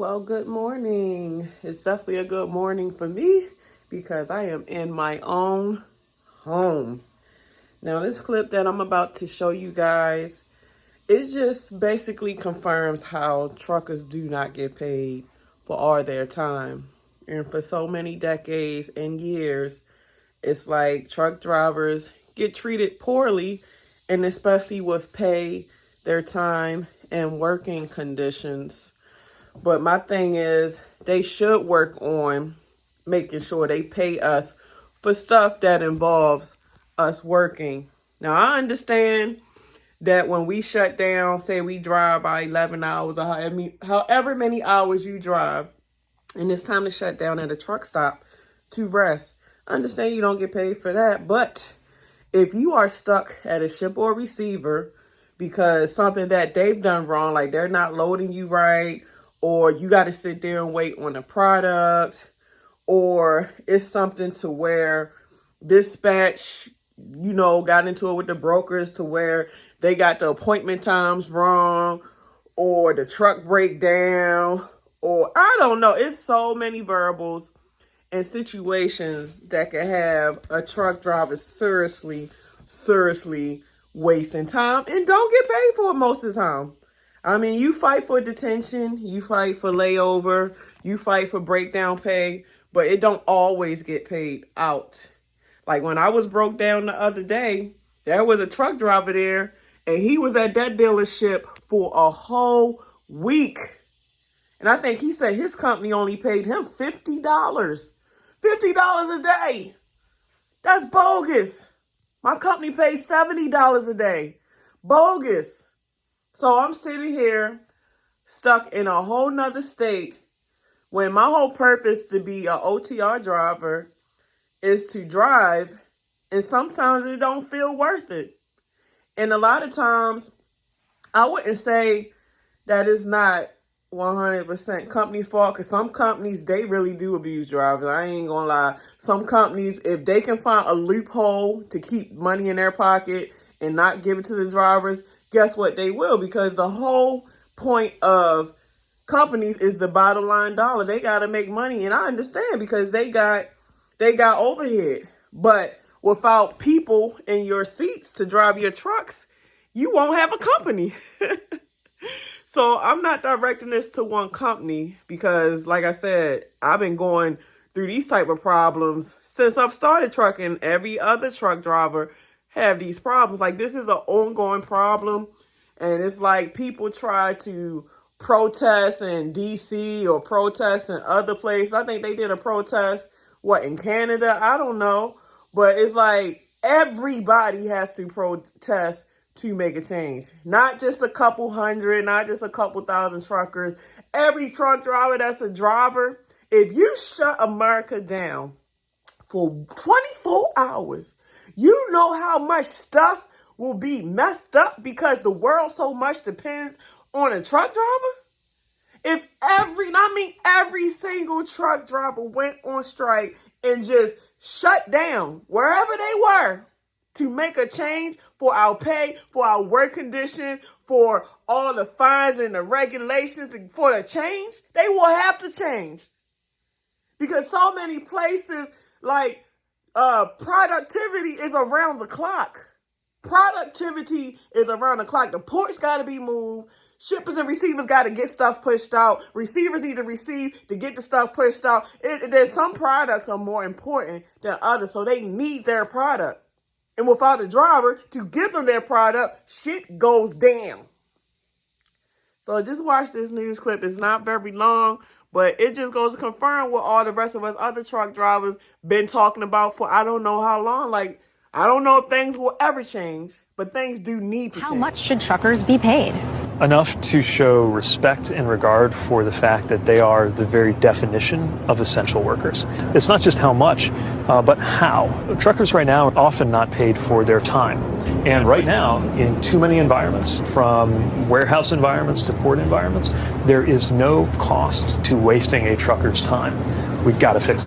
Well, good morning. It's definitely a good morning for me because I am in my own home. Now, this clip that I'm about to show you guys, it just basically confirms how truckers do not get paid for all their time. And for so many decades and years, it's like truck drivers get treated poorly, and especially with pay, their time, and working conditions. But my thing is, they should work on making sure they pay us for stuff that involves us working. Now, I understand that when we shut down, say we drive by 11 hours or however many hours you drive, and it's time to shut down at a truck stop to rest. I understand you don't get paid for that, but if you are stuck at a ship or receiver because something that they've done wrong, like they're not loading you right, or you got to sit there and wait on a product, or it's something to where dispatch, got into it with the brokers to where they got the appointment times wrong, or the truck breakdown, or I don't know. It's so many variables and situations that can have a truck driver seriously wasting time and don't get paid for it most of the time. I mean, you fight for detention, you fight for layover, you fight for breakdown pay, but it don't always get paid out. Like when I was broke down the other day, there was a truck driver there, and he was at that dealership for a whole week. And I think he said his company only paid him $50. $50 a day. That's bogus. My company pays $70 a day. Bogus. So I'm sitting here stuck in a whole nother state when my whole purpose to be an OTR driver is to drive, and sometimes it don't feel worth it. And a lot of times I wouldn't say that it's not 100% company's fault, because some companies, they really do abuse drivers. I ain't gonna lie. Some companies, if they can find a loophole to keep money in their pocket and not give it to the drivers, guess what? They will, because the whole point of companies is the bottom line dollar. They got to make money, and I understand because they got overhead. But without people in your seats to drive your trucks, you won't have a company. So I'm not directing this to one company because, like I said, I've been going through these type of problems since I've started trucking. Every other truck driver have these problems. Like, this is an ongoing problem, and it's like people try to protest in DC or protest in other places. I think they did a protest, in Canada? I don't know. But it's like everybody has to protest to make a change. Not just a couple hundred, not just a couple thousand truckers. Every truck driver that's a driver, if you shut America down for 24 hours, you know how much stuff will be messed up because the world so much depends on a truck driver. If every single truck driver went on strike and just shut down wherever they were to make a change for our pay, for our work conditions, for all the fines and the regulations, for the change, they will have to change. Because so many places, like, productivity is around the clock. Productivity is around the clock. The ports got to be moved. Shippers and receivers got to get stuff pushed out. Receivers need to receive to get the stuff pushed out. There's some products are more important than others, so they need their product. And without a driver to give them their product, shit goes down. So just watch this news clip. It's not very long, but it just goes to confirm what all the rest of us other truck drivers been talking about for I don't know how long. Like, I don't know if things will ever change, but things do need to change. How much should truckers be paid? Enough to show respect and regard for the fact that they are the very definition of essential workers. It's not just how much, but how. Truckers right now are often not paid for their time. And right now, in too many environments, from warehouse environments to port environments, there is no cost to wasting a trucker's time. We've got to fix it.